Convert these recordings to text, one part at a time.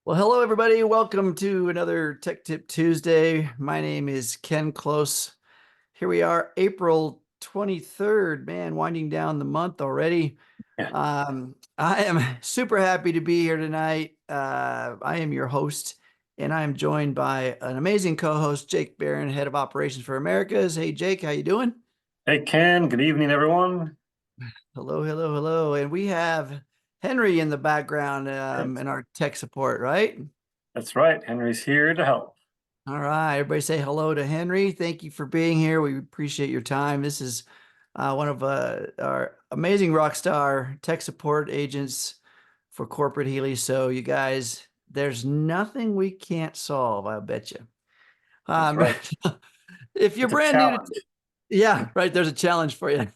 Well, hello, everybody. Welcome to another Tech Tip Tuesday. My name is Ken Close. Here we are, April 23rd. Man, winding down the month already. Yeah. I am super happy to be here tonight. I am your host, and I am joined by an amazing co-host, Jake Barron, Head of Operations for Americas. Hey, Jake, how you doing? Hey, Ken. Good evening, everyone. Hello, hello, hello. And we have Henry in the background Yes, in our tech support, right? that's right. Henry's here to help. All right, everybody say hello to Henry. Thank you for being here. We appreciate your time. This is one of our amazing rock star tech support agents for corporate Healy. So you guys, there's nothing we can't solve, I'll bet you. That's Um, right. if you're It's a brand new to, challenge. yeah, right, there's a challenge for you.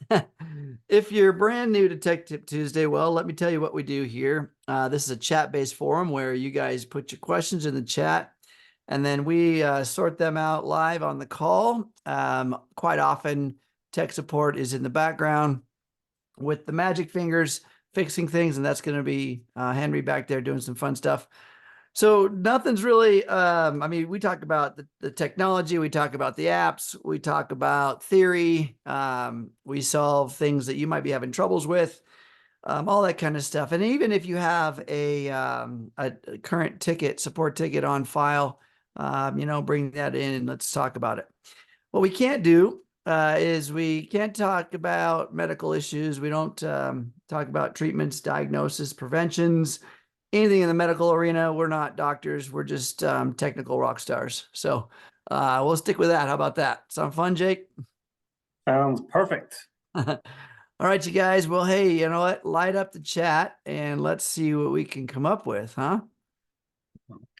If you're brand new to Tech Tip Tuesday, well, let me tell you what we do here. This is a chat-based forum where you guys put your questions in the chat, and then we sort them out live on the call. Quite often, tech support is in the background with the magic fingers fixing things, and that's going to be Henry back there doing some fun stuff. So nothing's really, I mean, we talk about the technology, we talk about the apps, we talk about theory, we solve things that you might be having troubles with, all that kind of stuff. And even if you have a current ticket, support ticket on file, bring that in and let's talk about it. What we can't do is we can't talk about medical issues. We don't talk about treatments, diagnosis, preventions, anything in the medical arena. We're not doctors. We're just technical rock stars. So we'll stick with that. How about that? Sound fun, Jake? Sounds perfect. All right, you guys. Well, hey, you know what? Light up the chat and let's see what we can come up with, huh?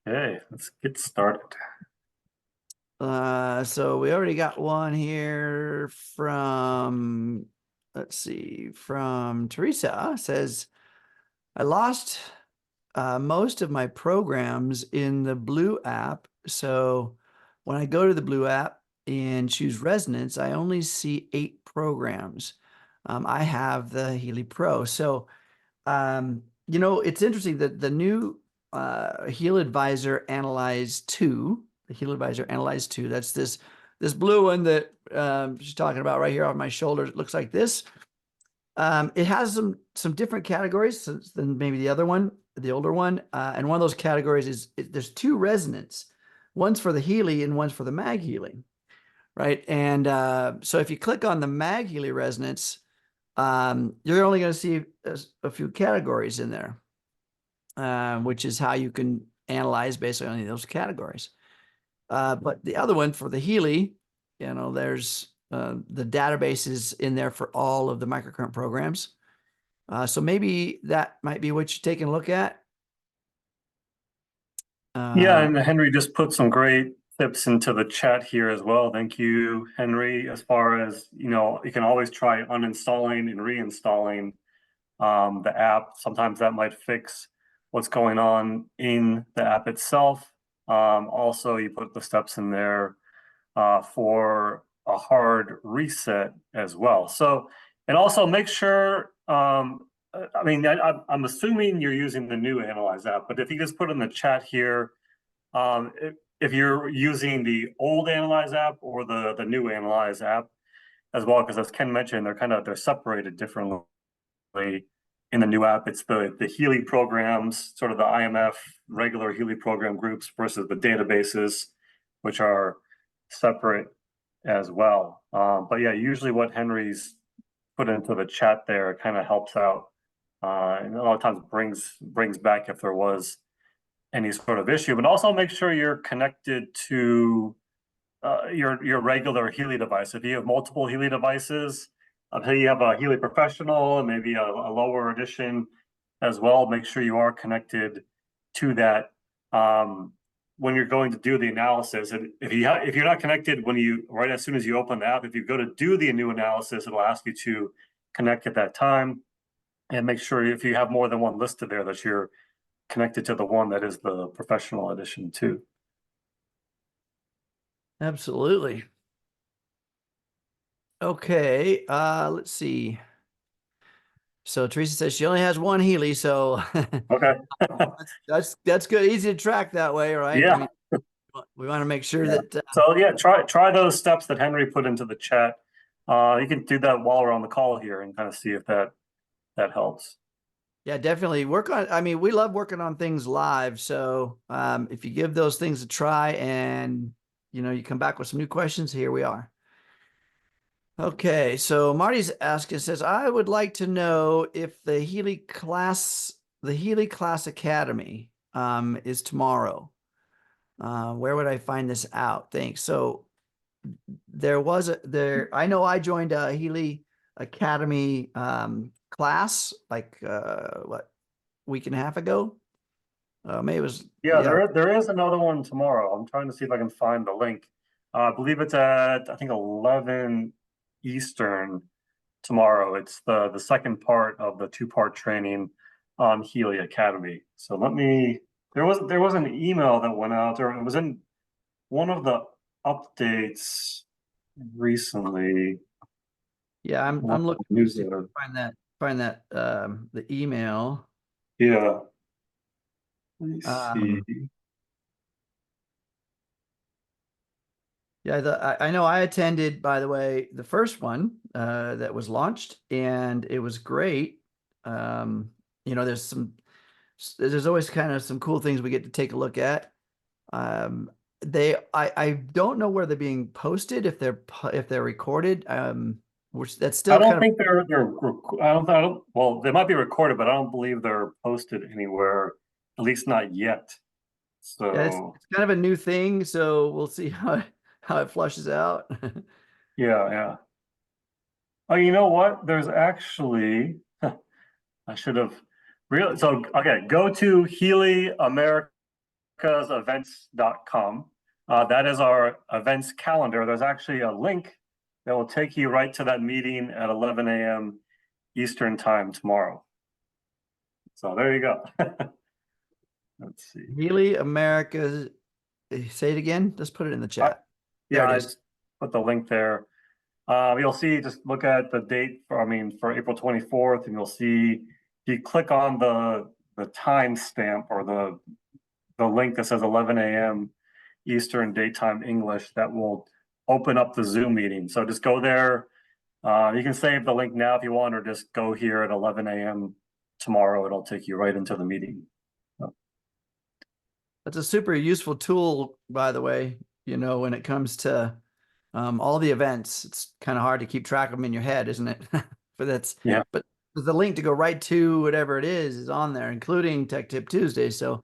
Okay, let's get started. So we already got one here from, let's see, from Teresa. Says, I lost most of my programs in the Blue app. So when I go to the Blue app and choose resonance, I only see 8 programs. I have the Healy Pro. So, it's interesting that the new HealAdvisor Analyse 2, the HealAdvisor Analyse 2, that's this blue one that she's talking about right here on my shoulder. It looks like this. It has some different categories than maybe the other one, the older one. And one of those categories is there's 2 resonance. One's for the Healy and one's for the MagHealy, right? And so if you click on the MagHealy resonance, you're only going to see a few categories in there, which is how you can analyze basically only those categories. But the other one for the Healy, there's the database is in there for all of the microcurrent programs. So maybe that might be what you're taking a look at. Yeah, Um, and Henry just put some great tips into the chat here as well. Thank you, Henry. As far as, you can always try uninstalling and reinstalling the app. Sometimes that might fix what's going on in the app itself. Also, you put the steps in there for a hard reset as well. So, and also make sure, I mean, I'm assuming you're using the new Analyze app, but if you just put in the chat here, if you're using the old Analyze app or the new Analyze app as well, because as Ken mentioned, they're separated differently in the new app. It's the Healy programs, sort of the IMF regular Healy program groups versus the databases, which are separate as well. But yeah, usually what Henry's put into the chat there kind of helps out, and a lot of times brings back if there was any sort of issue. But also make sure you're connected to your regular Healy device. If you have multiple Healy devices, say you have a Healy Professional and maybe a lower edition as well, make sure you are connected to that when you're going to do the analysis. And if you're not connected right as soon as you open the app, if you go to do the new analysis, it'll ask you to connect at that time. And make sure if you have more than one listed there that you're connected to the one that is the professional edition too. absolutely. Okay, let's see. So Teresa says she only has one Healy, so Okay. that's good, easy to track that way, right? I Yeah. mean, we want to make sure Yeah. that So yeah, try those steps that Henry put into the chat. You can do that while we're on the call here and kind of see if that helps. yeah, definitely work on. I mean, we love working on things live. So if you give those things a try and you come back with some new questions, here we are. Okay, so Marty's asking, says, I would like to know if the Healy Class Academy is tomorrow. Where would I find this out? Thanks. So I know I joined a Healy Academy class like what, week and a half ago. Maybe it was, Yeah, yeah. there is another one tomorrow. I'm trying to see if I can find the link. I believe it's at I think 11 Eastern tomorrow. It's the second part of the two-part training on Healy Academy. So there was an email that went out, or it was in one of the updates recently. Yeah, One I'm of looking the to see if I newsletter. can find that the email. Yeah. Let me see. Um, Yeah, I know I attended, by the way, the first one that was launched, and it was great. There's always kind of some cool things we get to take a look at. I don't know where they're being posted, if they're recorded. Which that's I still kind don't of, think I don't, well, they might be recorded, but I don't believe they're posted anywhere, at least not yet. yeah, So it's kind of a new thing. So we'll see how it flushes out. yeah, yeah. Oh, you know what? There's actually, I should have real so okay, go to HealyAmericasEvents.com. That is our events calendar. There's actually a link that will take you right to that meeting at 11 a.m. Eastern time tomorrow. So there you go. Let's see. Healy America, say it again. Just put it in the Uh, chat. There yeah, it I is. just put the link there. You'll see, just look at the date for April 24th, and you'll see if you click on the timestamp or the link that says 11 a.m. Eastern Daytime English, that will open up the Zoom meeting. So just go there. You can save the link now if you want, or just go here at 11 a.m. tomorrow. It'll take you right into the meeting. That's a super useful tool, by the way, when it comes to all the events. It's kind of hard to keep track of them in your head, isn't it? Yeah. But the link to go right to whatever it is on there, including Tech Tip Tuesday. So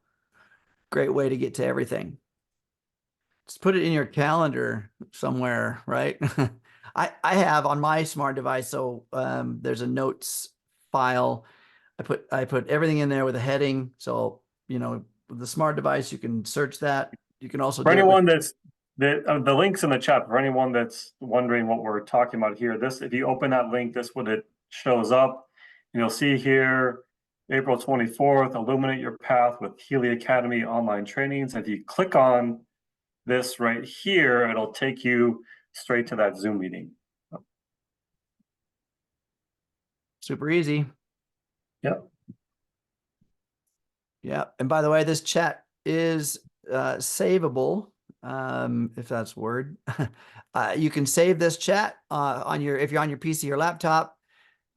great way to get to everything. Just put it in your calendar somewhere, right? I have on my smart device. So there's a notes file. I put everything in there with a heading. So, with the smart device, you can search that. You can also For do it with, anyone the links in the chat, for anyone that's wondering what we're talking about here, if you open that link, this what it shows up. And you'll see here, April 24th, illuminate your path with Healy Academy online trainings. If you click on this right here, it'll take you straight to that Zoom meeting. super easy. Yep. Yeah. And by the way, this chat is savable, if that's a word. You can save this chat if you're on your PC or laptop.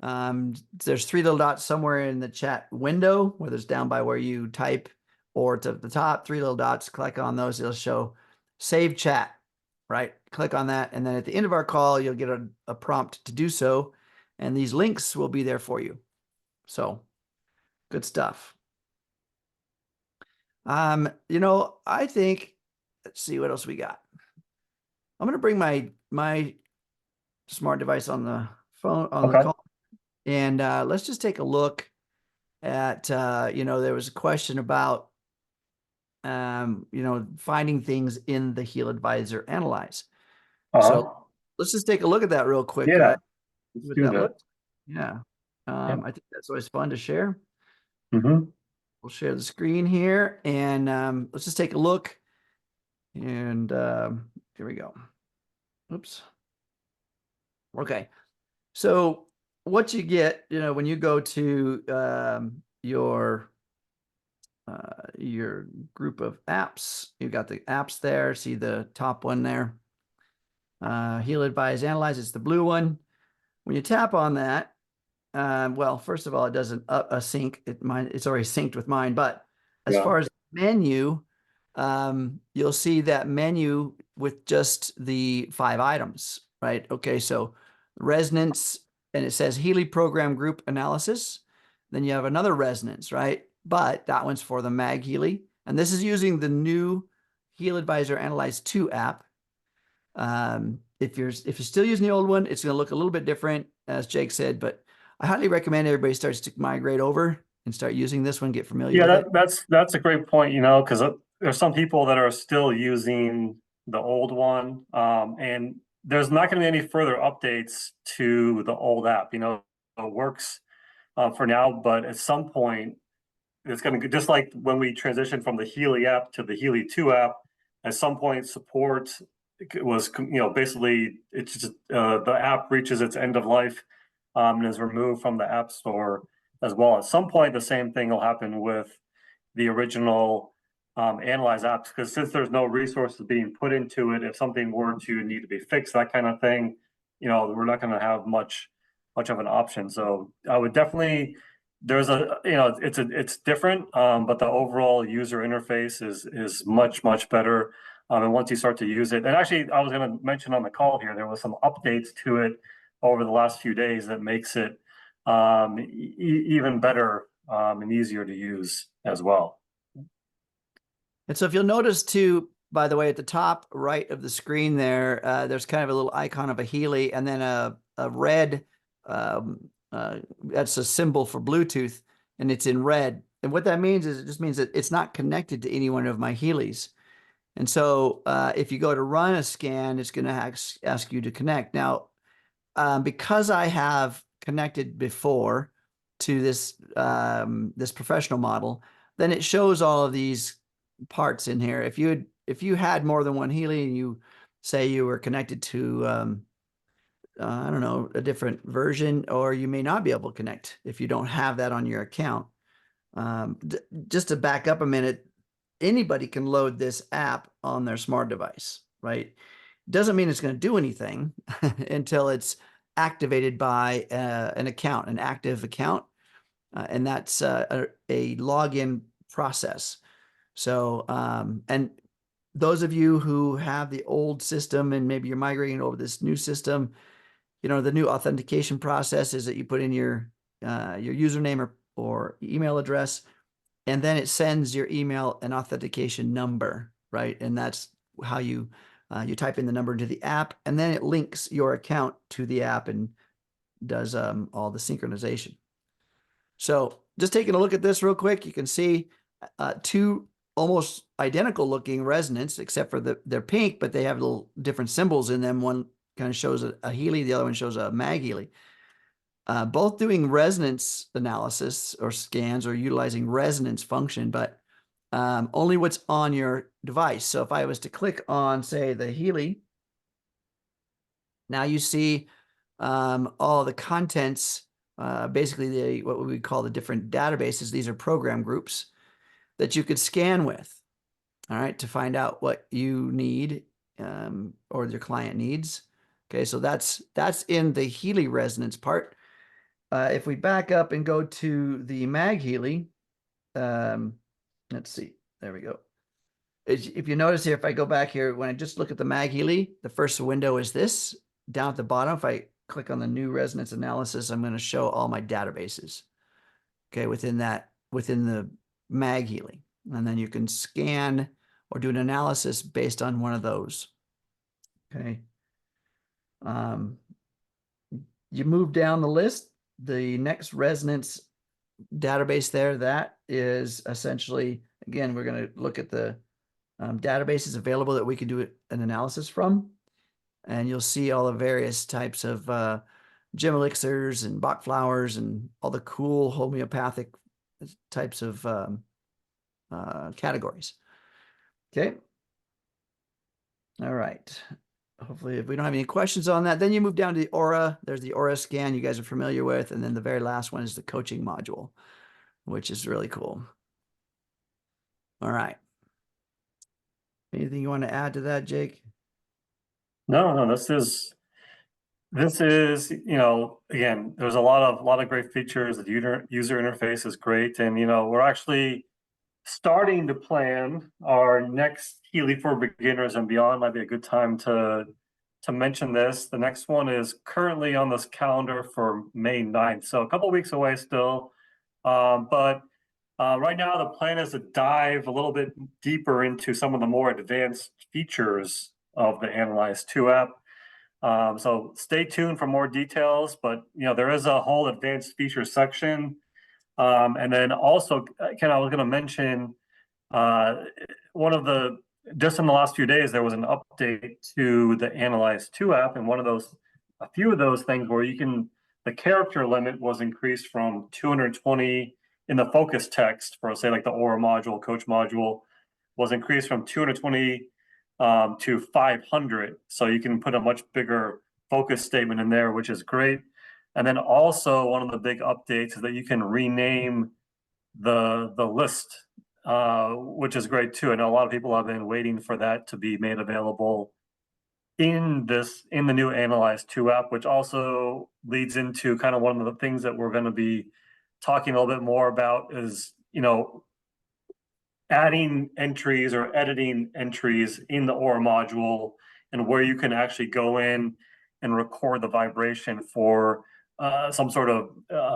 There's three little dots somewhere in the chat window, whether it's down by where you type or it's at the top, three little dots. Click on those. It'll show save chat, right? Click on that. And then at the end of our call, you'll get a prompt to do so. And these links will be there for you. So good stuff. I think, let's see what else we got. I'm going to bring my smart device on the phone on the Okay. call, and let's just take a look at there was a question about finding things in the HealAdvisor Analyze. Uh-huh. So let's just take a look at that real quick. Yeah. See Let's what do that that. looks. Yeah. Yeah. I think that's always fun to share. Mm-hmm. We'll share the screen here, and let's just take a look. And here we go. Oops. Okay. So what you get, when you go to your group of apps, you've got the apps there. See the top one there, HealAdvisor Analyse. It's the blue one. When you tap on that, well, first of all, it doesn't sync. It's already synced with mine. But as Yeah. far as menu, you'll see that menu with just the 5 items, right? Okay, so resonance, and it says Healy Program Group Analysis. Then you have another resonance, right? But that one's for the MagHealy. And this is using the new HealAdvisor Analyse 2 app. If you're still using the old one, it's going to look a little bit different, as Jake said, but I highly recommend everybody starts to migrate over and start using this one, get familiar with it. That's a great point, because there's some people that are still using the old one, and there's not going to be any further updates to the old app. It works for now, but at some point, it's going to, just like when we transitioned from the Healy app to the Healy 2 app, at some point support was, basically it's just the app reaches its end of life, and is removed from the app store as well. At some point, the same thing will happen with the original Analyze apps, because since there's no resources being put into it, if something were to need to be fixed, that kind of thing, we're not going to have much of an option. So I would definitely, there's it's different, but the overall user interface is much better. And once you start to use it, and actually, I was going to mention on the call here, there was some updates to it over the last few days that makes it even better and easier to use as well. And so if you'll notice too, by the way, at the top right of the screen there, there's kind of a little icon of a Healy, and then a red, that's a symbol for Bluetooth, and it's in red. And what that means is it just means that it's not connected to any one of my Healys. And so if you go to run a scan, it's going to ask you to connect. Now, because I have connected before to this this professional model, then it shows all of these parts in here. If you had more than one Healy and you say you were connected to I don't know, a different version, or you may not be able to connect if you don't have that on your account. Just to back up a minute, anybody can load this app on their smart device, right? Doesn't mean it's going to do anything until it's activated by an account, an active account, and that's a login process. So, and those of you who have the old system and maybe you're migrating over this new system, the new authentication process is that you put in your username or email address, and then it sends your email an authentication number, right? And that's how you type in the number into the app, and then it links your account to the app and does all the synchronization. So just taking a look at this real quick, you can see 2 almost identical looking resonance, except for they're pink, but they have little different symbols in them. One kind of shows a Healy, the other one shows a MagHealy. Both doing resonance analysis or scans or utilizing resonance function, but only what's on your device. So if I was to click on, say, the Healy, now you see all the contents, basically what we call the different databases. These are program groups that you could scan with, all right, to find out what you need or your client needs. Okay, so that's in the Healy resonance part. If we back up and go to the MagHealy, let's see, there we go. If you notice here, if I go back here, when I just look at the MagHealy, the first window is this. Down at the bottom, if I click on the new resonance analysis, I'm going to show all my databases, okay, within the MagHealy. And then you can scan or do an analysis based on one of those, okay. You move down the list, the next resonance database there, that is essentially, again, we're going to look at the databases available that we can do an analysis from. And you'll see all the various types of gem elixirs and Bach flowers and all the cool homeopathic types of categories. Okay. All right. hopefully if we don't have any questions on that, then you move down to the Aura. There's the Aura scan you guys are familiar with. And then the very last one is the coaching module, which is really cool. All right. Anything you want to add to that, Jake? No, this is, again, there's a lot of great features. The user interface is great. And, we're actually starting to plan our next Healy for beginners and beyond. Might be a good time to mention this. The next one is currently on this calendar for May 9th. So a couple weeks away still. But right now the plan is to dive a little bit deeper into some of the more advanced features of the Analyze 2 app. So stay tuned for more details, but there is a whole advanced features section. And then also, Ken, I was going to mention just in the last few days, there was an update to the Analyze 2 app, and a few of those things where the character limit was increased from 220 in the focus text for, say, like the Aura module, coach module, was increased from 220 to 500. So you can put a much bigger focus statement in there, which is great. And then also one of the big updates is that you can rename the list, which is great too. I know a lot of people have been waiting for that to be made available in the new Analyze 2 app, which also leads into kind of one of the things that we're going to be talking a little bit more about is, adding entries or editing entries in the Aura module, and where you can actually go in and record the vibration for some sort of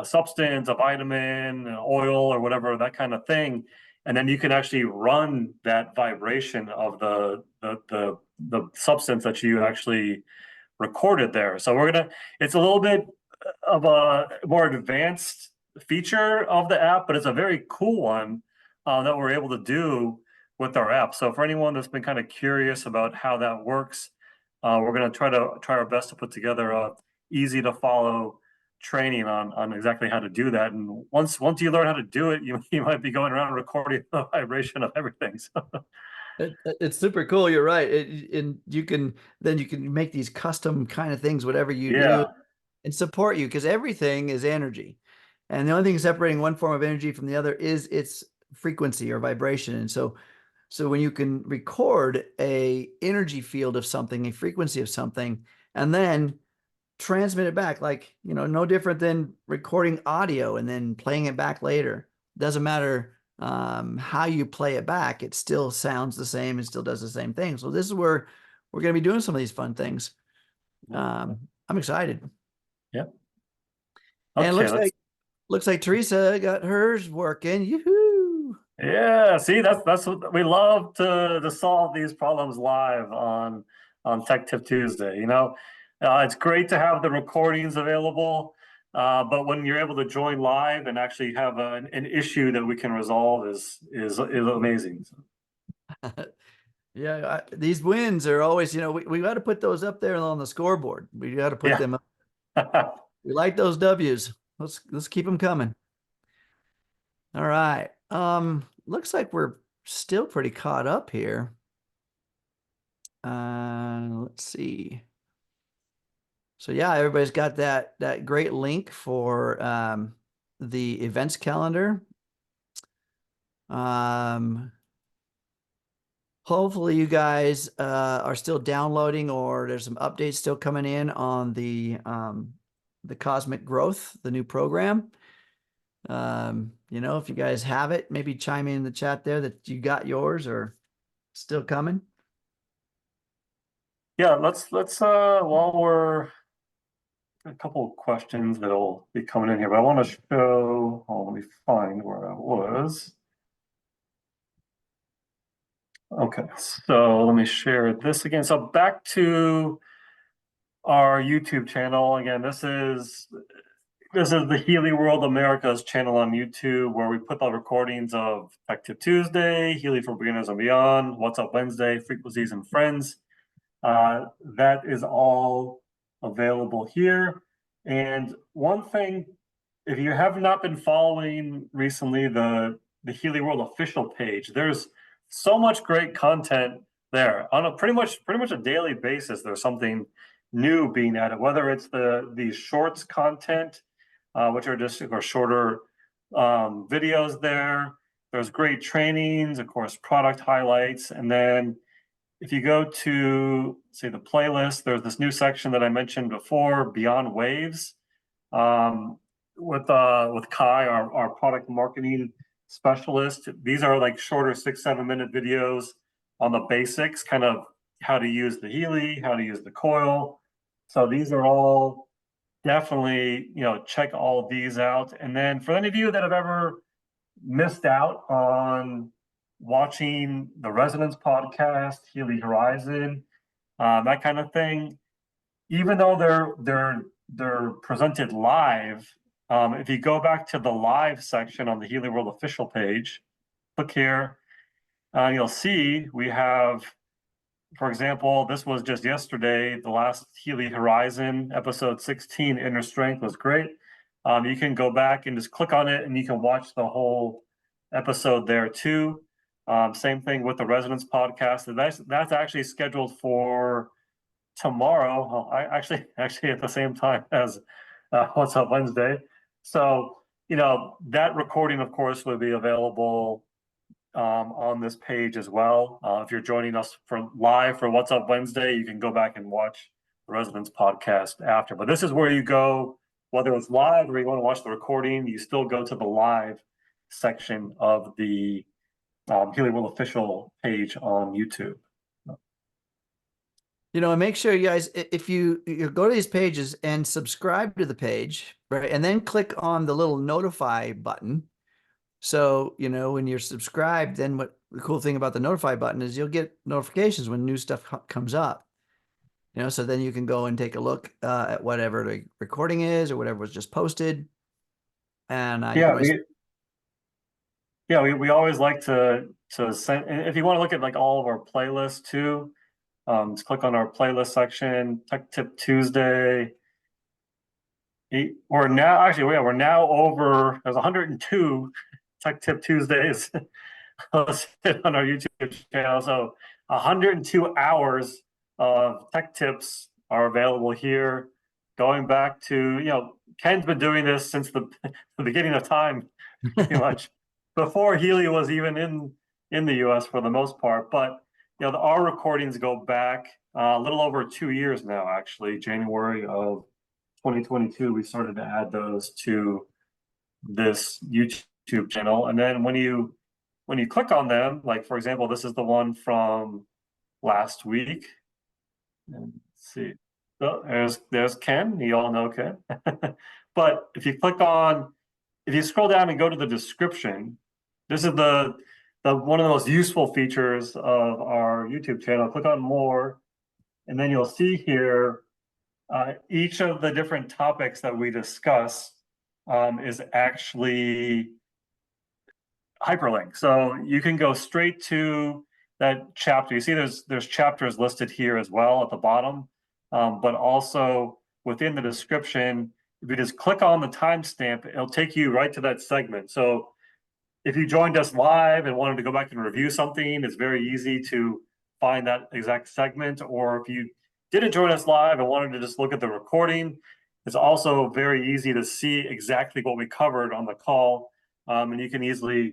substance, a vitamin, an oil, or whatever, that kind of thing. And then you can actually run that vibration of the substance that you actually recorded there. So it's a little bit of a more advanced feature of the app, but it's a very cool one that we're able to do with our app. So for anyone that's been kind of curious about how that works, we're going to try our best to put together a easy to follow training on exactly how to do that. And once you learn how to do it, you might be going around recording the vibration of everything. So. It's super cool. You're right. And you can make these custom kind of things, whatever you do, Yeah. and support you, because everything is energy. And the only thing separating one form of energy from the other is its frequency or vibration. And so when you can record a energy field of something, a frequency of something, and then transmit it back, like, no different than recording audio and then playing it back later. Doesn't matter how you play it back, it still sounds the same and still does the same thing. So this is where we're going to be doing some of these fun things. I'm excited. Yep. And Okay, looks like Teresa got hers working. Yoo-hoo! yeah, see, that's what we love to solve these problems live on Tech Tip Tuesday. It's great to have the recordings available, but when you're able to join live and actually have an issue that we can resolve is amazing. Yeah, these wins are always, we got to put those up there on the scoreboard. We got to put them up. Yeah. We like those W's. Let's keep them coming. All right. Looks like we're still pretty caught up here. Let's see. So yeah, everybody's got that great link for the events calendar. Hopefully you guys are still downloading, or there's some updates still coming in on the Cosmic Growth, the new program. If you guys have it, maybe chime in the chat there that you got yours or still coming. Yeah, let's while we're a couple of questions that'll be coming in here, but I want to show, let me find where I was. Okay, so let me share this again. So back to our YouTube channel. Again, this is the Healy World America's channel on YouTube, where we put the recordings of Tech Tip Tuesday, Healy for Beginners and Beyond, What's Up Wednesday, Frequencies and Friends. That is all available here. And one thing, if you have not been following recently the Healy World official page, there's so much great content there on a pretty much a daily basis. There's something new being added, whether it's the shorts content, which are just or shorter videos there. There's great trainings, of course, product highlights, and then if you go to say the playlist, there's this new section that I mentioned before, Beyond Waves, with Kai, our product marketing specialist. These are like shorter 6-7 minute videos on the basics, kind of how to use the Healy, how to use the coil. So these are all definitely, check all of these out. And then for any of you that have ever missed out on watching the Resonance podcast, Healy Horizon, that kind of thing, even though they're presented live, if you go back to the live section on the Healy World official page, click here, you'll see we have, for example, this was just yesterday, the last Healy Horizon, episode 16, Inner Strength, was great. You can go back and just click on it and you can watch the whole episode there too. Same thing with the Resonance podcast. That's actually scheduled for tomorrow. Well, actually at the same time as What's Up Wednesday. So, that recording, of course, will be available on this page as well. If you're joining us live for What's Up Wednesday, you can go back and watch the Resonance podcast after. But this is where you go, whether it's live or you want to watch the recording, you still go to the live section of the Healy World official page on YouTube. And make sure you guys, if you go to these pages and subscribe to the page, right, and then click on the little notify button. So, when you're subscribed, then what the cool thing about the notify button is you'll get notifications when new stuff comes up. So then you can go and take a look at whatever the recording is or whatever was just posted. And we always like to send, and if you want to look at like all of our playlists too, just click on our playlist section, Tech Tip Tuesday. We're now over, there's 102 Tech Tip Tuesdays posted on our YouTube channel. So 102 hours of tech tips are available here, going back to, Ken's been doing this since the beginning of time, pretty much before Healy was even in the US for the most part. But our recordings go back a little over 2 years now, actually. January of 2022, we started to add those to this YouTube channel. And then when you click on them, like for example, this is the one from last week. And let's see. So there's Ken. You all know Ken. But if you scroll down and go to the description, this is the one of the most useful features of our YouTube channel. Click on more, and then you'll see here each of the different topics that we discuss is actually hyperlinked. So you can go straight to that chapter. You see there's chapters listed here as well at the bottom, but also within the description, if you just click on the timestamp, it'll take you right to that segment. So if you joined us live and wanted to go back and review something, it's very easy to find that exact segment. Or if you didn't join us live and wanted to just look at the recording, it's also very easy to see exactly what we covered on the call. And you can easily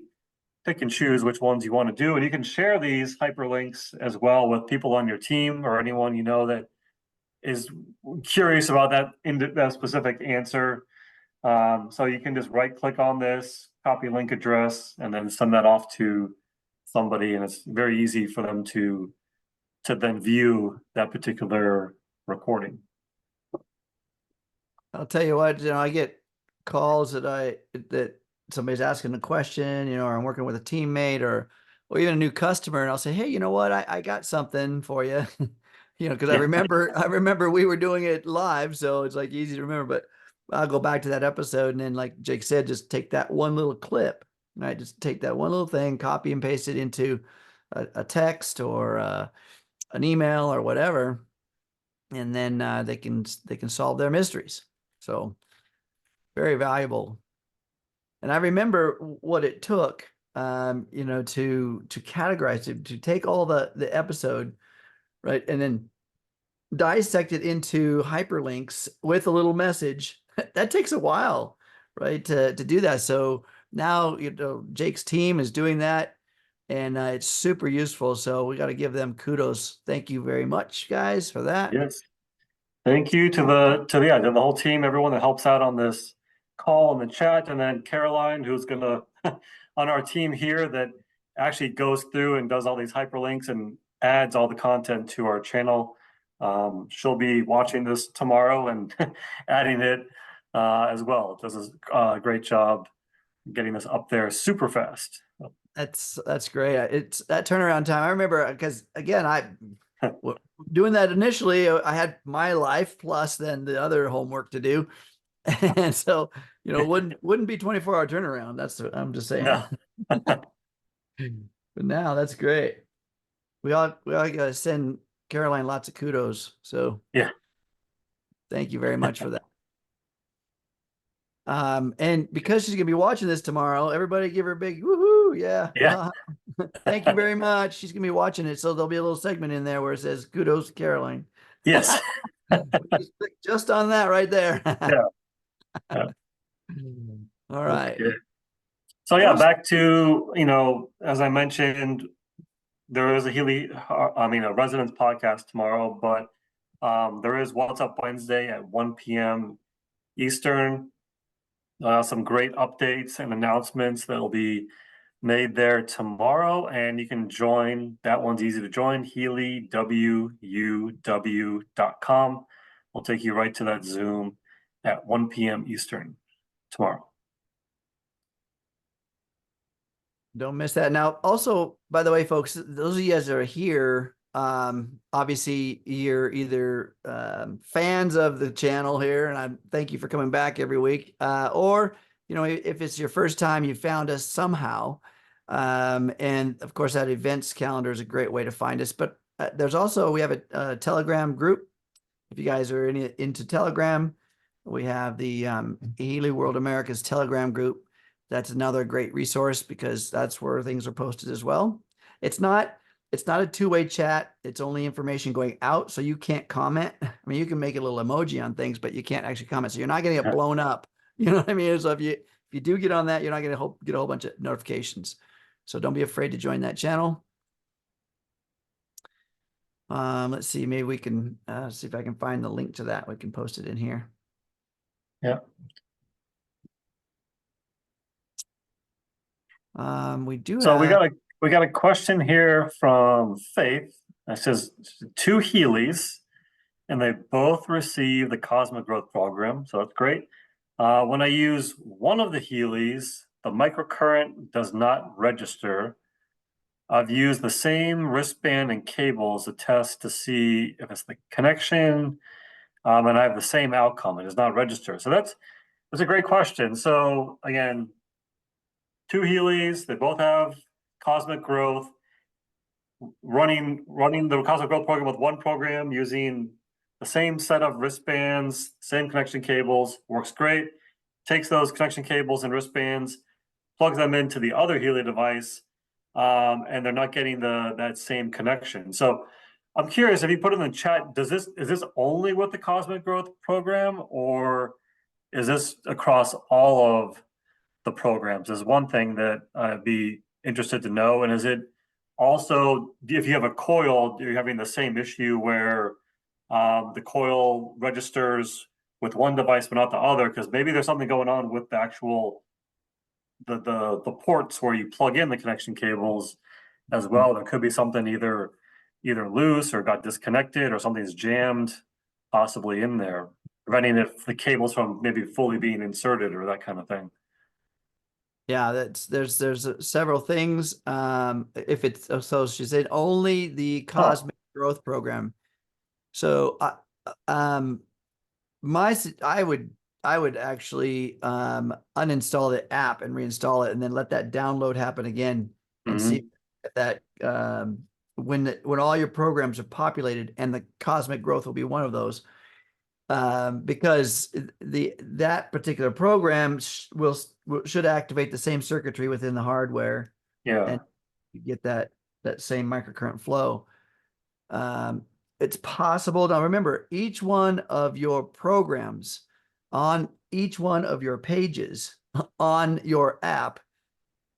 pick and choose which ones you want to do. And you can share these hyperlinks as well with people on your team or anyone that is curious about that specific answer. So you can just right click on this, copy link address, and then send that off to somebody. And it's very easy for them to then view that particular recording. I'll tell you what, I get calls that somebody's asking a question, or I'm working with a teammate or even a new customer, and I'll say, hey, you know what, I got something for you, because I remember we were doing it live, so it's like easy to remember. But I'll go back to that episode, and then, like Jake said, just take that one little clip, right? Just take that one little thing, copy and paste it into a text or an email or whatever, and then they can solve their mysteries. So very valuable. And I remember what it took you know, to categorize it, to take all the episode, right, and then dissect it into hyperlinks with a little message. That takes a while, right, to do that. So now, you know, Jake's team is doing that, and it's super useful. So we got to give them kudos. Thank you very much, guys, for that. Yes. Thank you to the whole team, everyone that helps out on this call and the chat, and then Caroline, who's gonna on our team here that actually goes through and does all these hyperlinks and adds all the content to our channel. She'll be watching this tomorrow and adding it as well. Does a great job getting this up there super fast. That's great. It's that turnaround time. I remember because again, doing that initially, I had my life plus then the other homework to do, and so you know wouldn't be 24-hour turnaround. That's what I'm just saying. No. But now that's great. We all gotta send Caroline lots of kudos. So Yeah. thank you very much for that. And because she's gonna be watching this tomorrow, everybody give her a big woohoo! Yeah. Yeah. Thank you very much. She's gonna be watching it, so there'll be a little segment in there where it says kudos to Caroline. Yes. Just on that right there. Yeah. All right. Okay. So yeah, Awesome. back to, as I mentioned, there is a a residence podcast tomorrow, but there is What's Up Wednesday at 1 p.m. Eastern. Some great updates and announcements that will be made there tomorrow, and you can join. That one's easy to join, HealyWUW.com. We'll take you right to that Zoom at 1 p.m. Eastern tomorrow. Don't miss that. Now, also, by the way, folks, those of you guys that are here, obviously you're either fans of the channel here, and I thank you for coming back every week, or you know, if it's your first time, you found us somehow. And of course, that events calendar is a great way to find us. But there's also, we have a Telegram group. If you guys are into Telegram, we have the Healy World America's Telegram group. That's another great resource because that's where things are posted as well. It's not a two-way chat. It's only information going out, so you can't comment. I mean, you can make a little emoji on things, but you can't actually comment. So you're not going to get blown up. You know what I mean? So if you do get on that, you're not going to get a whole bunch of notifications. So don't be afraid to join that channel. Let's see. Maybe we can see if I can find the link to that. We can post it in here. Yeah. We do So have. we got a question here from Faith that says 2 Healys, and they both receive the Cosmic Growth Program, so that's great. When I use one of the Healys, the microcurrent does not register. I've used the same wristband and cables to test to see if it's the connection, and I have the same outcome. It does not register. So that's a great question. So again, 2 Healys, they both have Cosmic Growth. Running the Cosmic Growth program with one program using the same set of wristbands, same connection cables, works great. Takes those connection cables and wristbands, plugs them into the other Healy device, and they're not getting that same connection. So I'm curious, if you put in the chat, is this only with the Cosmic Growth program, or is this across all of the programs? Is one thing that I'd be interested to know. And is it also, if you have a coil, you're having the same issue where the coil registers with one device but not the other, because maybe there's something going on with the actual the ports where you plug in the connection cables as well. There could be something either loose or got disconnected, or something's jammed possibly in there, preventing the cables from maybe fully being inserted or that kind of thing. Yeah, there's several things. If it's so, she said only the Cosmic Growth Program. So, I would actually uninstall the app and reinstall it, and then let that download happen again, and see if that when all your programs are populated, and the Cosmic Growth will be one of those. Because that particular program should activate the same circuitry within the hardware Yeah. and you get that same microcurrent flow. It's possible. Now remember, each one of your programs on each one of your pages on your app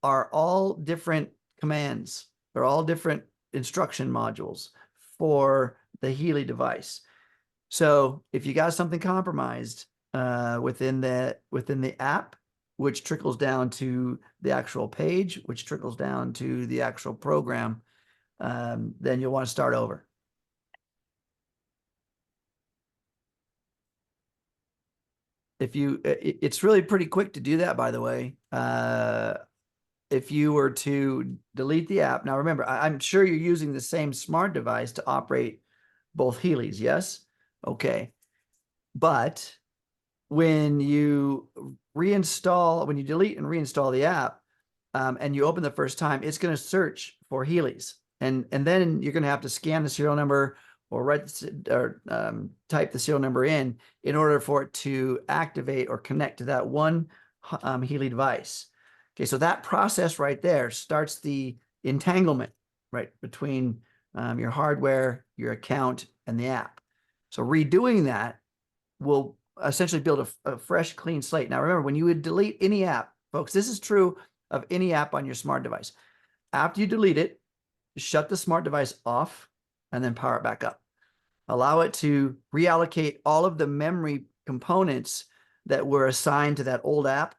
are all different commands. They're all different instruction modules for the Healy device. So if you got something compromised within the app, which trickles down to the actual page, which trickles down to the actual program, then you'll want to start over. It's really pretty quick to do that, by the way. If you were to delete the app, now remember, I'm sure you're using the same smart device to operate both Healys, yes? Okay. But when you when you delete and reinstall the app, and you open the first time, it's going to search for Healys. And then you're going to have to scan the serial number or type the serial number in order for it to activate or connect to that one Healy device. Okay, so that process right there starts the entanglement, right, between your hardware, your account, and the app. So redoing that will essentially build a fresh, clean slate. Now, remember, when you would delete any app, folks, this is true of any app on your smart device. After you delete it, shut the smart device off and then power it back up. Allow it to reallocate all of the memory components that were assigned to that old app,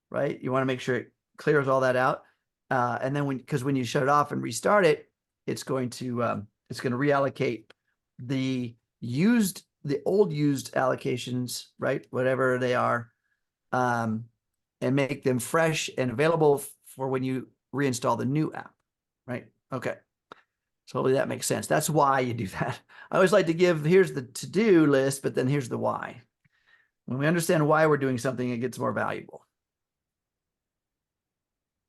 right? You want to make sure it clears all that out. And then because when you shut it off and restart it, it's going to reallocate the old used allocations, right? Whatever they are, and make them fresh and available for when you reinstall the new app, right? Okay. So hopefully that makes sense. That's why you do that. I always like to give, here's the to-do list, but then here's the why. When we understand why we're doing something, it gets more valuable.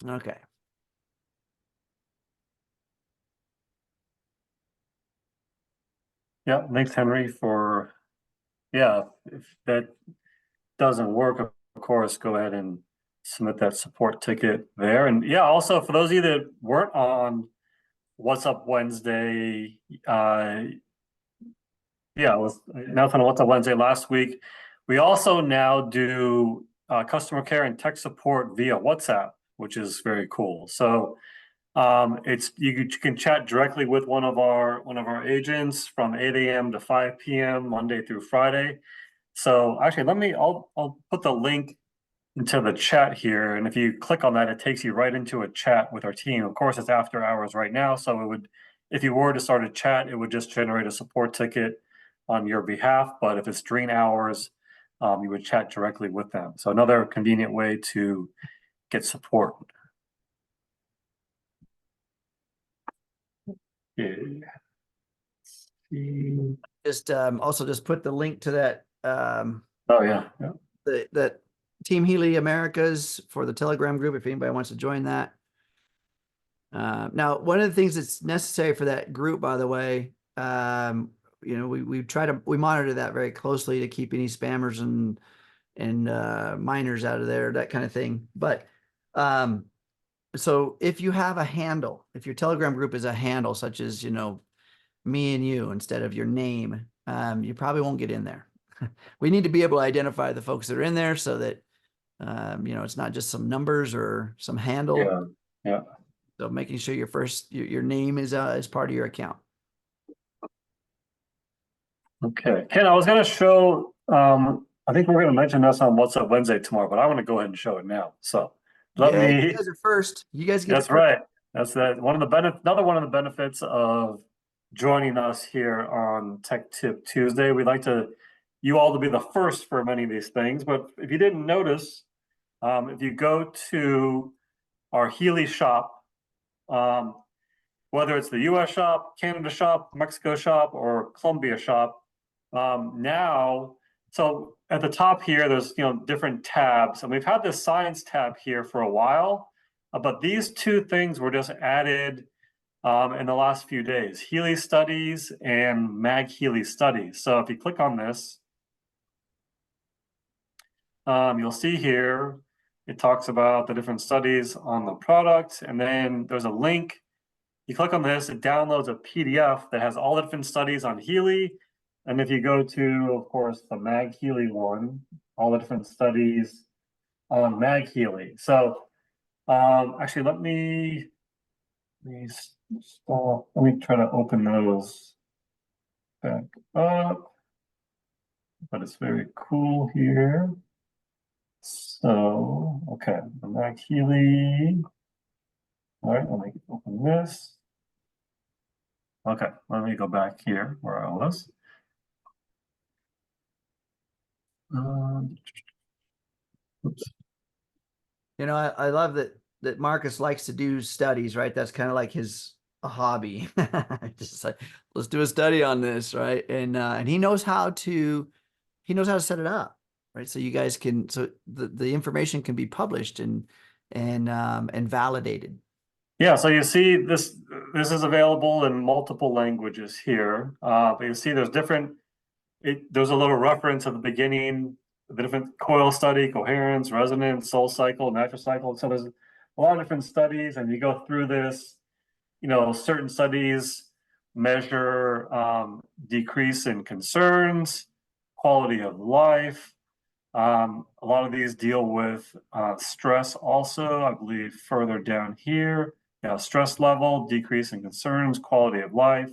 Okay. Yeah, thanks, Henry, for, yeah, if that doesn't work, of course, go ahead and submit that support ticket there. And yeah, also for those of you that weren't on What's Up Wednesday, yeah, it was announced on What's Up Wednesday last week. We also now do customer care and tech support via WhatsApp, which is very cool. So it's you can chat directly with one of our agents from 8 a.m. to 5 p.m. Monday through Friday. So actually, I'll put the link into the chat here, and if you click on that, it takes you right into a chat with our team. Of course, it's after hours right now, so it would, if you were to start a chat, it would just generate a support ticket on your behalf. But if it's during hours, you would chat directly with them. So another convenient way to get support. Okay. Just also just put the link to that Oh yeah, that Team Healy Americas for the Telegram group if anybody wants to join that. Now, one of the things that's necessary for that group, by the way, we monitor that very closely to keep any spammers and minors out of there, that kind of thing. But so if you have a handle, if your Telegram group is a handle, such as, me and you instead of your name, you probably won't get in there. We need to be able to identify the folks that are in there so that, it's not just some numbers or some handle. yeah. So making sure your name is part of your account. Okay, Ken, I was going to show, I think we're going to mention this on What's Up Wednesday tomorrow, but I want to go ahead and show it now. So let me. You guys are first. You guys get That's first. right. That's another one of the benefits of joining us here on Tech Tip Tuesday. We'd like you all to be the first for many of these things. But if you didn't notice, if you go to our Healy Shop, whether it's the US shop, Canada shop, Mexico shop, or Colombia shop, now, so at the top here, there's different tabs, and we've had this science tab here for a while, but these two things were just added in the last few days: Healy Studies and MagHealy Studies. So if you click on this, you'll see here It talks about the different studies on the product, and then there's a link. You click on this, it downloads a PDF that has all the different studies on Healy. And if you go to, of course, the MagHealy one, all the different studies on MagHealy. So actually, let me try to open those back up. But it's very cool here. So, okay, the MagHealy. All right, let me open this. Okay, let me go back here where I was. Oops. You know, I love that Marcus likes to do studies, right? That's kind of like his a hobby. Just like, let's do a study on this, right? And he knows how to set it up, right? So you guys can, so the information can be published and validated. Yeah, so you see this is available in multiple languages here. But you see there's there's a little reference at the beginning, the different coil study, coherence, resonance, soul cycle, natural cycle. So there's a lot of different studies, and you go through this, certain studies measure decrease in concerns, quality of life. A lot of these deal with stress also, I believe further down here. Stress level, decrease in concerns, quality of life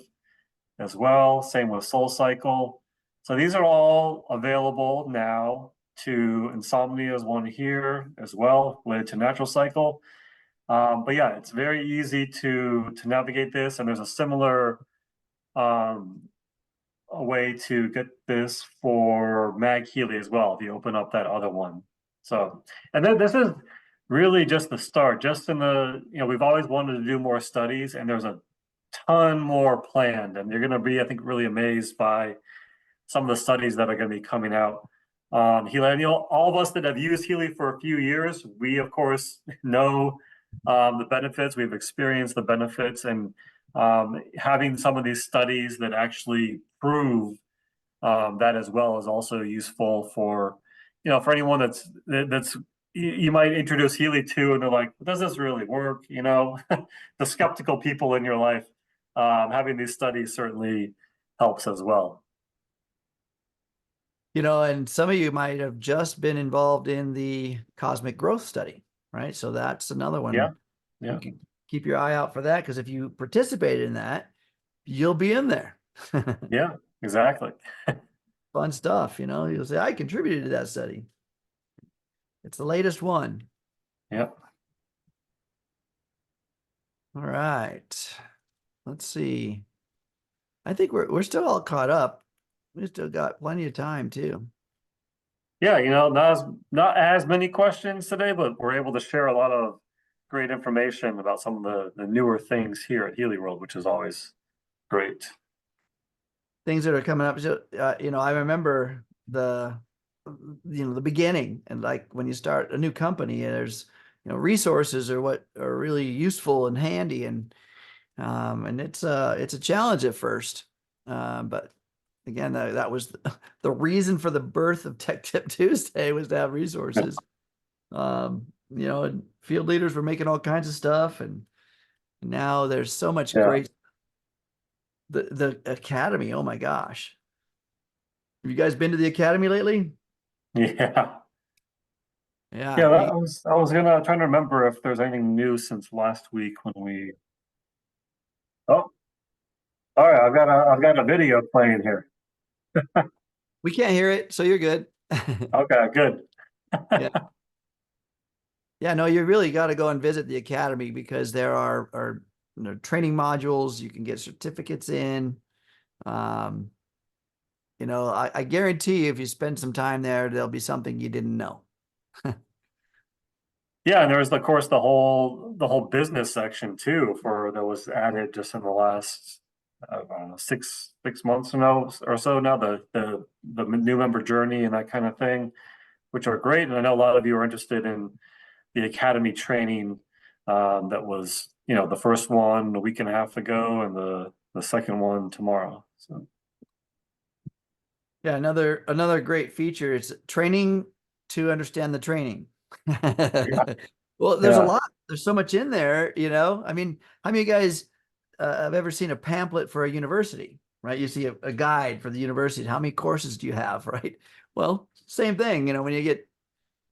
as well. Same with soul cycle. So these are all available now to insomnia is one here as well, related to natural cycle. But yeah, it's very easy to navigate this, and there's a similar um, a way to get this for MagHealy as well if you open up that other one. So, and then this is really just the start. Just in the, we've always wanted to do more studies, and there's a ton more planned, and you're going to be, I think, really amazed by some of the studies that are going to be coming out on Healy. And, all of us that have used Healy for a few years, we of course know the benefits. We've experienced the benefits, and having some of these studies that actually prove that as well is also useful for, for anyone that's you might introduce Healy to, and they're like, does this really work? The skeptical people in your life, having these studies certainly helps as well. And some of you might have just been involved in the cosmic growth study, right? So that's another one. Yeah. You can keep your eye out for that, because if you participate in that, you'll be in there. Yeah, exactly. Fun stuff, you'll say, I contributed to that study. It's the latest one. Yeah. All right. Let's see. I think we're still all caught up. We still got plenty of time too. Yeah, not as many questions today, but we're able to share a lot of great information about some of the newer things here at Healy World, which is always great. Things that are coming up. So, I remember the beginning, and like when you start a new company, there's, resources are what are really useful and handy, and it's a challenge at first. But again, that was the reason for the birth of Tech Tip Tuesday, was to have resources. And field leaders were making all kinds of stuff, and now there's so much Yeah. great. The academy, oh my gosh. Have you guys been to the academy lately? Yeah. Yeah. Yeah, I was trying to remember if there's anything new since last week when we. Oh, all right. I've got a video playing here. We can't hear it, so you're good. Okay, good. Yeah. Yeah, no, you really got to go and visit the academy, because there are training modules you can get certificates in. I guarantee you, if you spend some time there, there'll be something you didn't know. Yeah, and there's of course the whole business section too that was added just in the last I don't know, six months or so now, the new member journey and that kind of thing, which are great. And I know a lot of you are interested in the academy training that was the first one a week and a half ago, and the second one tomorrow. So Yeah, another great feature is training to understand the training. Well, there's a Yeah. lot. There's so much in there, you know. I mean, how many of you guys have ever seen a pamphlet for a university, right? You see a guide for the university. How many courses do you have, right? Well, same thing, you know, when you get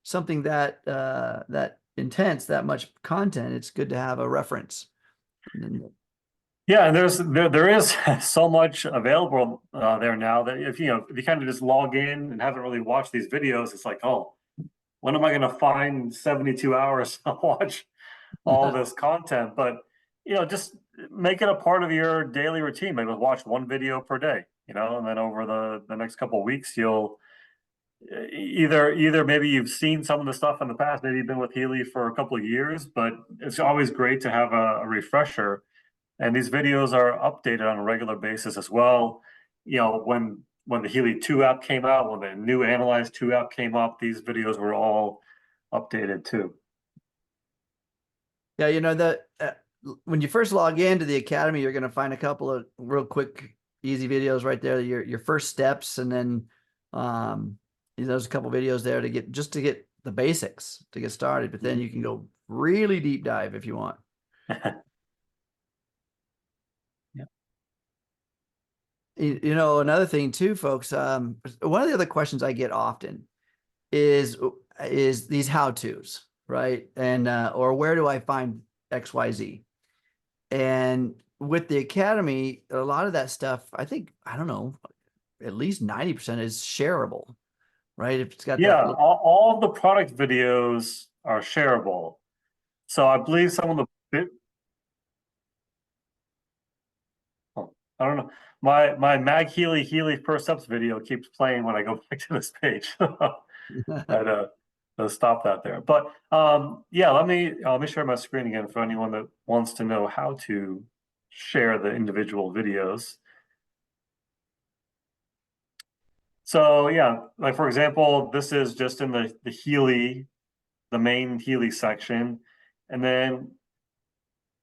something that that intense, that much content, it's good to have a reference. And Yeah, and there is so much available there now that if if you kind of just log in and haven't really watched these videos, it's like, oh, when am I going to find 72 hours to watch all then this content? But just make it a part of your daily routine. Maybe watch one video per day, and then over the next couple of weeks, you'll either maybe you've seen some of the stuff in the past, maybe you've been with Healy for a couple of years, but it's always great to have a refresher. And these videos are updated on a regular basis as well. When the Healy 2 app came out, when the new Analyze 2 app came up, these videos were all updated too. yeah, you know that when you first log into the academy, you're going to find a couple of real quick, easy videos right there. Your first steps, and then there's a couple videos there to get the basics to get started. But then you can go really deep dive if you want. Yeah. You know, another thing too, folks. One of the other questions I get often is these how-tos, right? And or where do I find XYZ? And with the academy, a lot of that stuff, I think, I don't know, at least 90% is shareable, right? If it's got Yeah, that all of the product videos are shareable. So I believe some of the oh, I don't know. My MagHealy Healy first steps video keeps playing when I go back to this page. I'd stop that there. But yeah, let me share my screen again for anyone that wants to know how to share the individual videos. So yeah, like for example, this is just in the Healy, the main Healy section. And then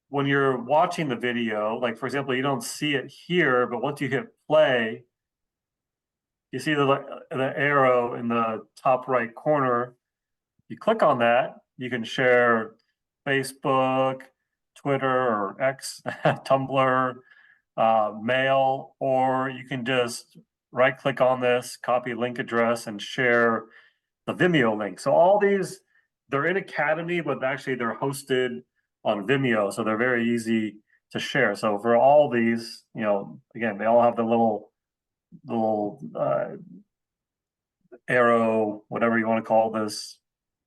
when you're watching the video, like for example, you don't see it here, but once you hit play, you see the arrow in the top right corner. You click on that, you can share Facebook, Twitter, or X, Tumblr, mail, or you can just right click on this, copy link address, and share the Vimeo link. So all these, they're in Academy, but actually they're hosted on Vimeo, so they're very easy to share. So for all these, again, they all have the little arrow, whatever you want to call this,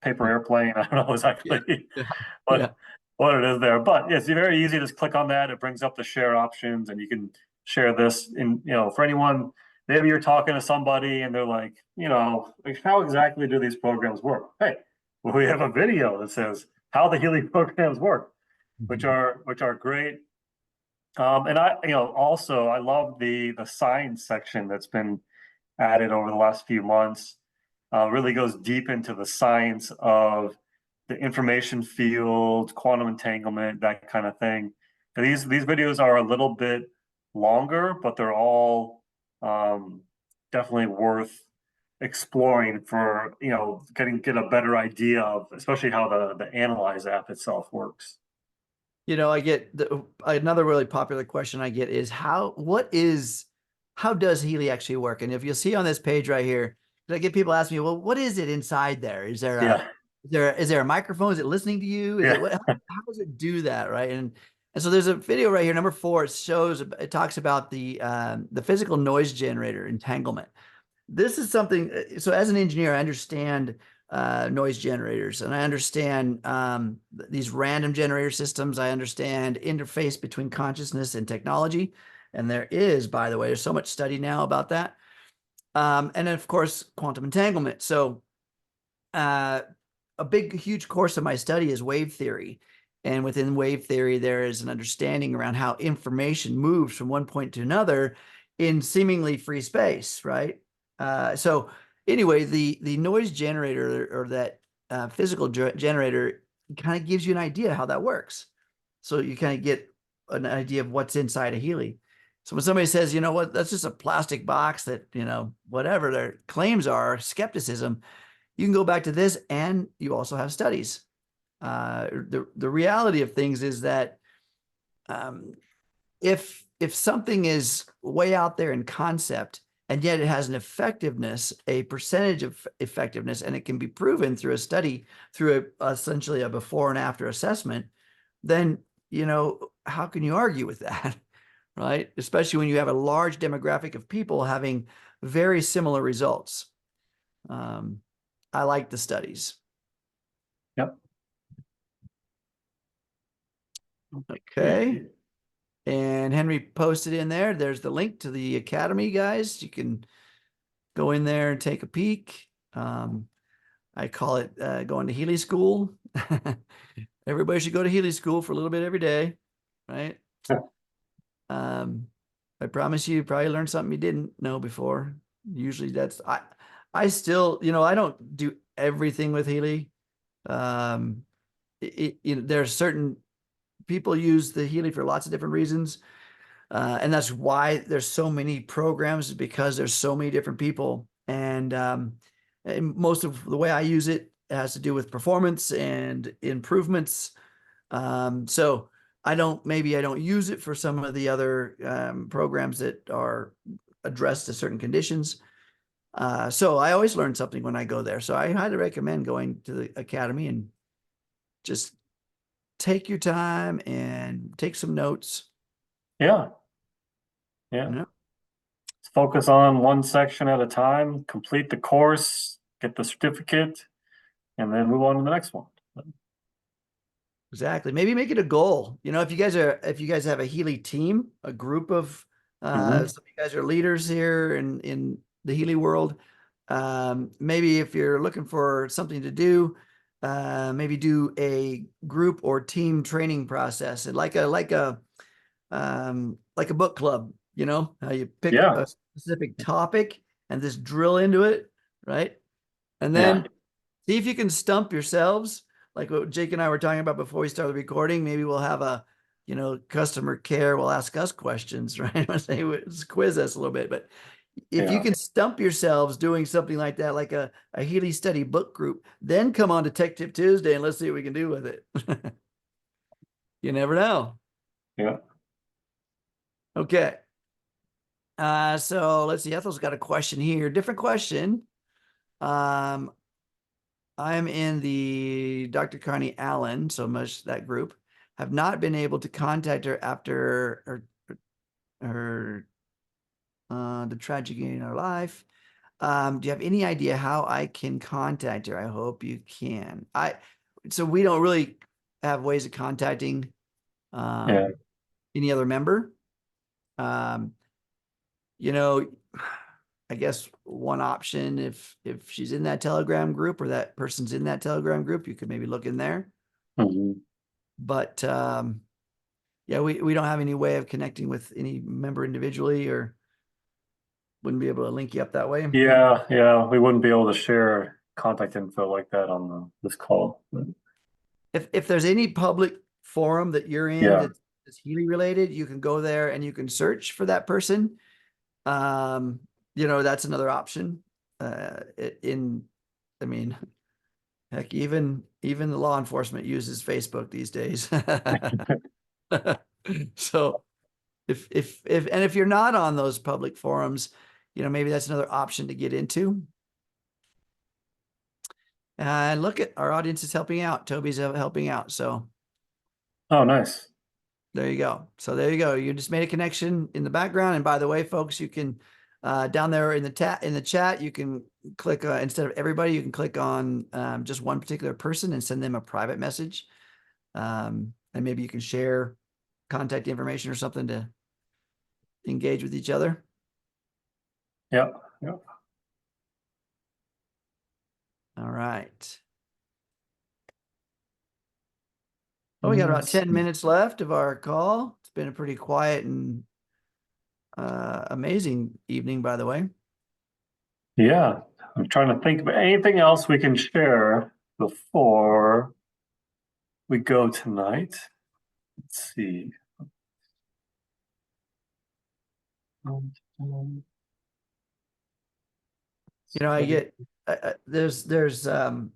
paper airplane. I don't know yeah, exactly yeah, what yeah. what it is there, but it's very easy. Just click on that. It brings up the share options, and you can share this. In for anyone, maybe you're talking to somebody and they're like, like how exactly do these programs work? Hey, well, we have a video that says how the Healy programs work, which are great. And also I love the science section that's been added over the last few months. Really goes deep into the science of the information field, quantum entanglement, that kind of thing. And these videos are a little bit longer, but they're all definitely worth exploring for get a better idea of, especially how the Analyze app itself works. You know, I get another really popular question I get is how does Healy actually work? And if you'll see on this page right here, I get people asking me, well, what is it inside there? Yeah, Is there a microphone? Is it listening to you? Is it yeah, what, how does it do that? Right. And so there's a video right here, number 4. It talks about the physical noise generator entanglement. This is something, so as an engineer, I understand noise generators, and I understand these random generator systems. I understand interface between consciousness and technology. And there is, by the way, there's so much study now about that. And then, of course, quantum entanglement. So a huge course of my study is wave theory. And within wave theory, there is an understanding around how information moves from one point to another in seemingly free space, right? So anyway, the noise generator, or that physical generator, kind of gives you an idea how that works. So you kind of get an idea of what's inside a Healy. So when somebody says, you know what, that's just a plastic box that, whatever their claims are, skepticism, you can go back to this, and you also have studies. The reality of things is that if something is way out there in concept, and yet it has an effectiveness, a percentage of effectiveness, and it can be proven through a study, through essentially a before and after assessment, then, how can you argue with that? Right? Especially when you have a large demographic of people having very similar results. I like the studies. Yep. Okay. And Henry posted in there, there's the link to the Academy, guys. You can go in there and take a peek. I call it going to Healy School. Everybody should go to Healy School for a little bit every day, right? I promise you probably learned something you didn't know before. Usually I still, I don't do everything with Healy. There's certain people use the Healy for lots of different reasons. And that's why there's so many programs, because there's so many different people. And most of the way I use it has to do with performance and improvements. So maybe I don't use it for some of the other programs that are addressed to certain conditions. So I always learn something when I go there. So I highly recommend going to the Academy and just take your time and take some notes. Yeah. Focus on one section at a time, complete the course, get the certificate, and then move on to the next one. Exactly. Maybe make it a goal. If you guys have a Healy team, a group of some of you guys are leaders here in the Healy world. Maybe if you're looking for something to do, maybe do a group or team training process, and like a book club. How you pick a specific topic and just drill into it, right? And then see if you can stump yourselves, like what Jake and I were talking about before we started recording. Maybe we'll have a, customer care will ask us questions, right? They quiz us a little bit. But if you can stump yourselves doing something like that, like a Healy study book group, then come on to Tech Tip Tuesday and let's see what we can do with it. You never know. Yeah. Okay. So let's see. Ethel's got a question here. Different question. I'm in the Dr. Connie Allen, so much that group. Have not been able to contact her after her the tragedy in her life. Do you have any idea how I can contact her? I hope you can. So we don't really have ways of contacting any other member. I guess one option, if she's in that Telegram group or that person's in that Telegram group, you could maybe look in there. But yeah, we don't have any way of connecting with any member individually, or wouldn't be able to link you up that way. Yeah, we wouldn't be able to share contact info like that on this call. If there's any public forum that you're in that's Healy related, you can go there and you can search for that person. That's another option. I mean, heck, even the law enforcement uses Facebook these days. So if you're not on those public forums, maybe that's another option to get into. And look, at our audience is helping out. Toby's helping out. So, oh, nice. There you go. So there you go. You just made a connection in the background. And by the way, folks, you can down there in the chat, you can click instead of everybody, you can click on just one particular person and send them a private message. And maybe you can share contact information or something to engage with each other. Yep. All right. Well, we got about 10 minutes left of our call. It's been a pretty quiet and amazing evening, by the way. Yeah, I'm trying to think of anything else we can share before we go tonight. Let's see. I get there's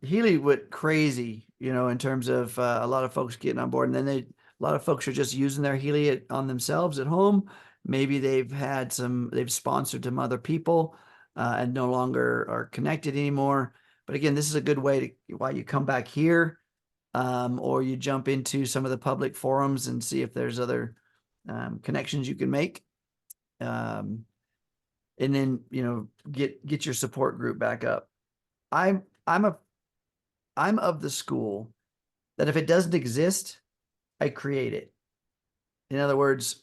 Healy went crazy, in terms of a lot of folks getting on board, and then a lot of folks are just using their Healy on themselves at home. Maybe they've sponsored some other people and no longer are connected anymore. But again, this is a good way to why you come back here, or you jump into some of the public forums and see if there's other connections you can make. And then get your support group back up. I'm of the school that if it doesn't exist, I create it. In other words,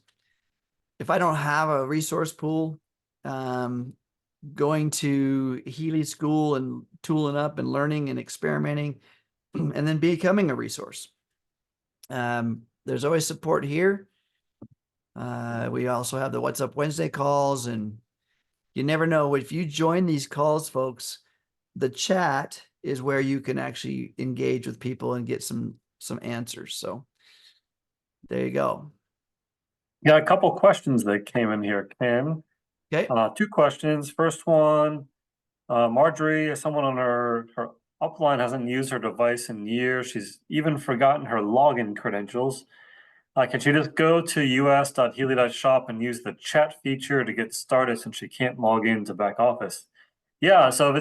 if I don't have a resource pool, going to Healy school and tooling up and learning and experimenting and then becoming a resource. There's always support here. We also have the What's Up Wednesday calls, and you never know. If you join these calls, folks, the chat is where you can actually engage with people and get some answers. So there you go. Got a couple questions that came in here, Ken. Okay. 2 questions. First one, Marjorie, someone on her upline hasn't used her device in years. She's even forgotten her login credentials. Can she just go to us.healy.shop and use the chat feature to get started since she can't log into back office? Yeah, so if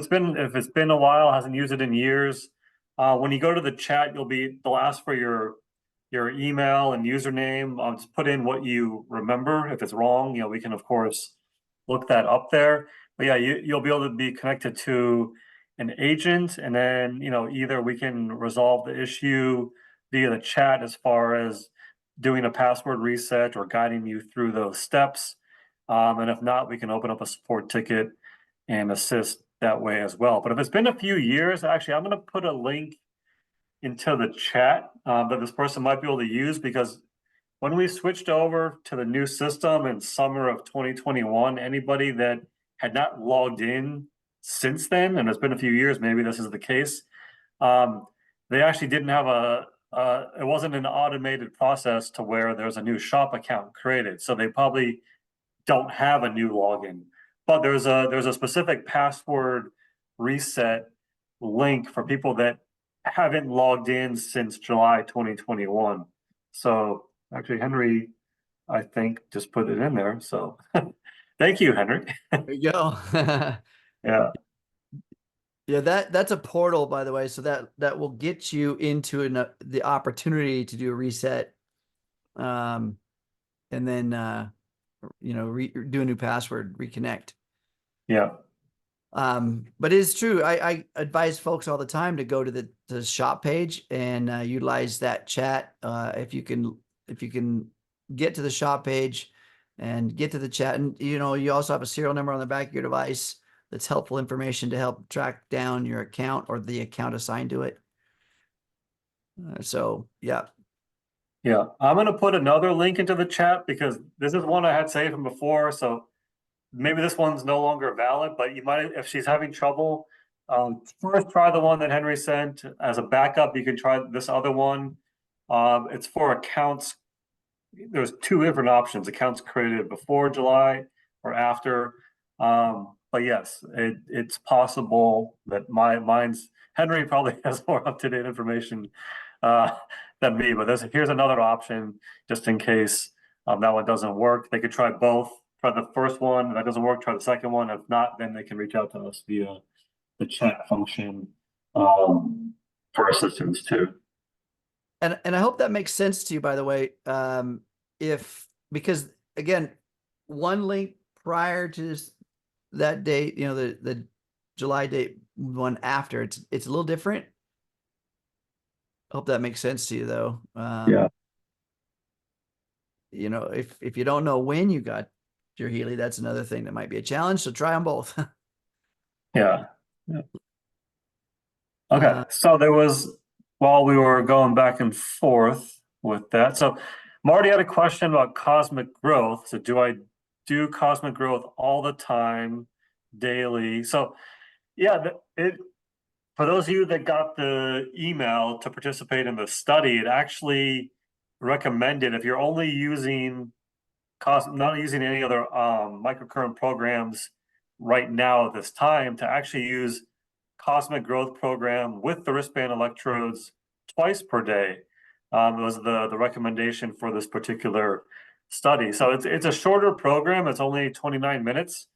it's been a while, hasn't used it in years, when you go to the chat, they'll ask for your email and username. Just put in what you remember. If it's wrong, we can of course look that up there. But yeah, you'll be able to be connected to an agent, and then either we can resolve the issue via the chat as far as doing a password reset or guiding you through those steps. And if not, we can open up a support ticket and assist that way as well. But if it's been a few years, actually, I'm going to put a link into the chat that this person might be able to use, because when we switched over to the new system in summer of 2021, anybody that had not logged in since then, and it's been a few years, maybe this is the case, they actually didn't have it wasn't an automated process to where there's a new shop account created. So they probably don't have a new login, but there's a specific password reset link for people that haven't logged in since July 2021. So actually, Henry, I think, just put it in there. So thank you, Henry. There you go. Yeah. Yeah, that's a portal, by the way. So that will get you into the opportunity to do a reset, and then do a new password, reconnect. Yeah. But it is true. I advise folks all the time to go to the shop page and utilize that chat. If you can get to the shop page and get to the chat, and you also have a serial number on the back of your device that's helpful information to help track down your account or the account assigned to it. So yeah. Yeah. I'm going to put another link into the chat because this is one I had saved from before. So maybe this one's no longer valid, but you might, if she's having trouble, first try the one that Henry sent as a backup. You can try this other one. It's for accounts. There's 2 different options: accounts created before July or after. But yes, it's possible that mine's Henry probably has more up-to-date information than me. But here's another option just in case that one doesn't work. They could try both. Try the first one. If that doesn't work, try the second one. If not, then they can reach out to us via the chat function for assistance too. And I hope that makes sense to you, by the way. Because again, one link prior to that date, the July date, one after, it's a little different. Hope that makes sense to you, though. Yeah. If you don't know when you got your Healy, that's another thing that might be a challenge. So try them both. Yeah. Okay. So there was, while we were going back and forth with that, so Marty had a question about cosmic growth. So do I do cosmic growth all the time, daily? So yeah, for those of you that got the email to participate in the study, it actually recommended, if you're only using not using any other microcurrent programs right now at this time to actually use Cosmic Growth Program with the wristband electrodes twice per day. Was the recommendation for this particular study. So it's a shorter program. It's only 29 minutes.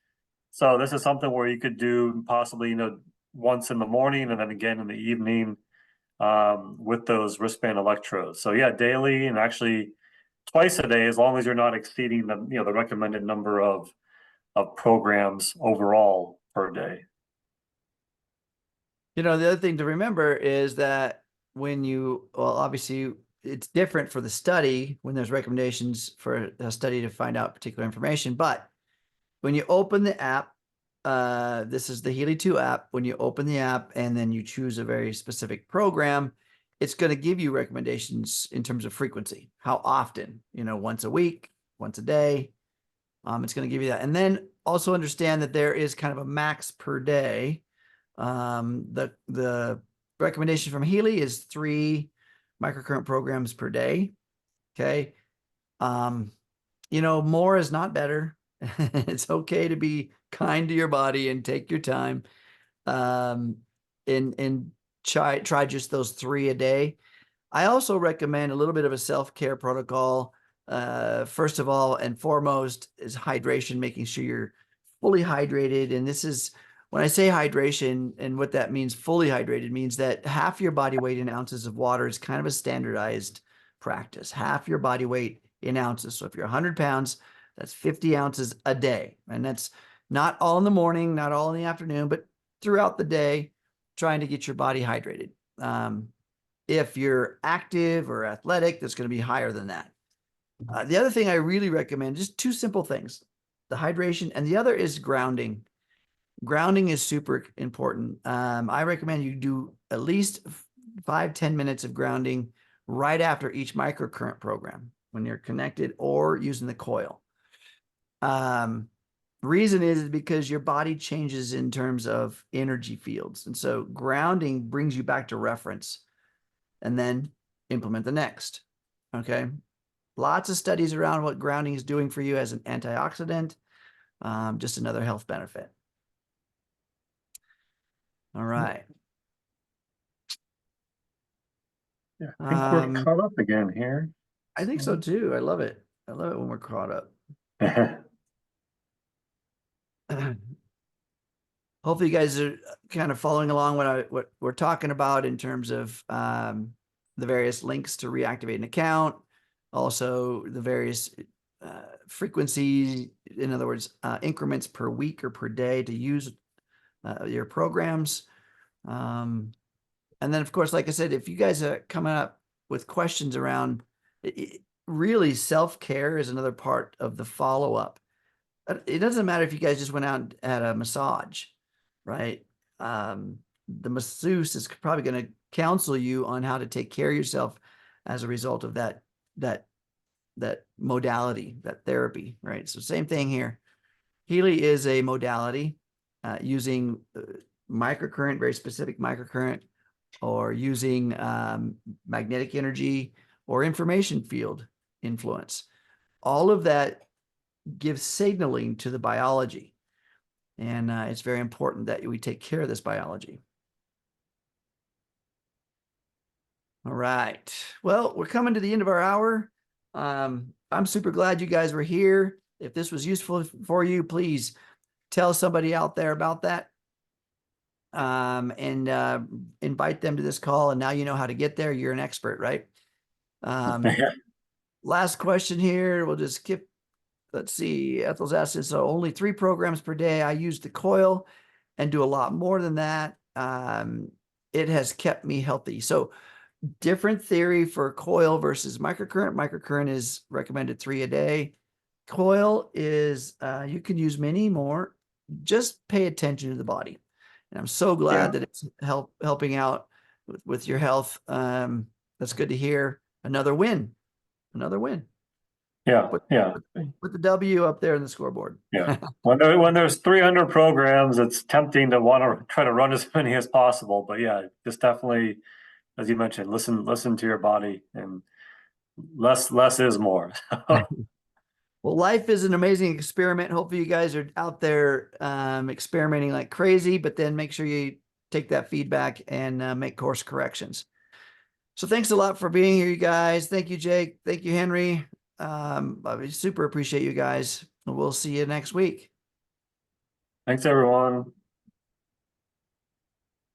So this is something where you could do possibly, you know, once in the morning and then again in the evening with those wristband electrodes. So yeah, daily and actually twice a day, as long as you're not exceeding the, you know, the recommended number of programs overall per day. You know, the other thing to remember is that when you, well, obviously it's different for the study when there's recommendations for a study to find out particular information. But when you open the app, this is the Healy 2 app. When you open the app and then you choose a very specific program, it's going to give you recommendations in terms of frequency, how often, you know, once a week, once a day. It's going to give you that. And then also understand that there is kind of a max per day. The recommendation from Healy is 3 microcurrent programs per day. Okay. You know, more is not better. It's okay to be kind to your body and take your time. And try just those 3 a day. I also recommend a little bit of a self-care protocol. First of all and foremost is hydration, making sure you're fully hydrated. And this is when I say hydration, and what that means, fully hydrated, means that half your body weight in ounces of water is kind of a standardized practice. Half your body weight in ounces. So if you're 100 pounds, that's 50 ounces a day. And that's not all in the morning, not all in the afternoon, but throughout the day, trying to get your body hydrated. If you're active or athletic, that's going to be higher than that. The other thing I really recommend, just 2 simple things, the hydration, and the other is grounding. Grounding is super important. I recommend you do at least 5-10 minutes of grounding right after each microcurrent program when you're connected or using the coil. Reason is because your body changes in terms of energy fields. And so grounding brings you back to reference and then implement the next. Okay. Lots of studies around what grounding is doing for you as an antioxidant. Just another health benefit. All right. Yeah, I think we're caught up again here. I think so too. I love it. I love it when we're caught up. Hopefully you guys are kind of following along what we're talking about in terms of the various links to reactivate an account, also the various frequencies, in other words, increments per week or per day to use your programs. And then, of course, like I said, if you guys are coming up with questions around really self-care is another part of the follow-up. It doesn't matter if you guys just went out and had a massage, right? The masseuse is probably going to counsel you on how to take care of yourself as a result of that modality, that therapy, right? So same thing here. Healy is a modality using microcurrent, very specific microcurrent, or using magnetic energy or information field influence. All of that gives signaling to the biology. And it's very important that we take care of this biology. All right. Well, we're coming to the end of our hour. I'm super glad you guys were here. If this was useful for you, please tell somebody out there about that. And invite them to this call. And now you know how to get there. You're an expert, right? Last question here. We'll just skip. Let's see. Ethel's asking, so only 3 programs per day. I use the coil and do a lot more than that. It has kept me healthy. So different theory for coil versus microcurrent. Microcurrent is recommended 3 a day. Coil is, you can use many more. Just pay attention to the body. And I'm so glad that it's helping out with your health. That's good to hear. Another win. Yeah, Put yeah, the W up there in the scoreboard. yeah. When there's 300 programs, it's tempting to want to try to run as many as possible. But yeah, just definitely, as you mentioned, listen to your body, and less is more. Well, life is an amazing experiment. Hopefully you guys are out there experimenting like crazy, but then make sure you take that feedback and make course corrections. So thanks a lot for being here, you guys. Thank you, Jake. Thank you, Henry. I super appreciate you guys. We'll see you next week. Thanks, everyone.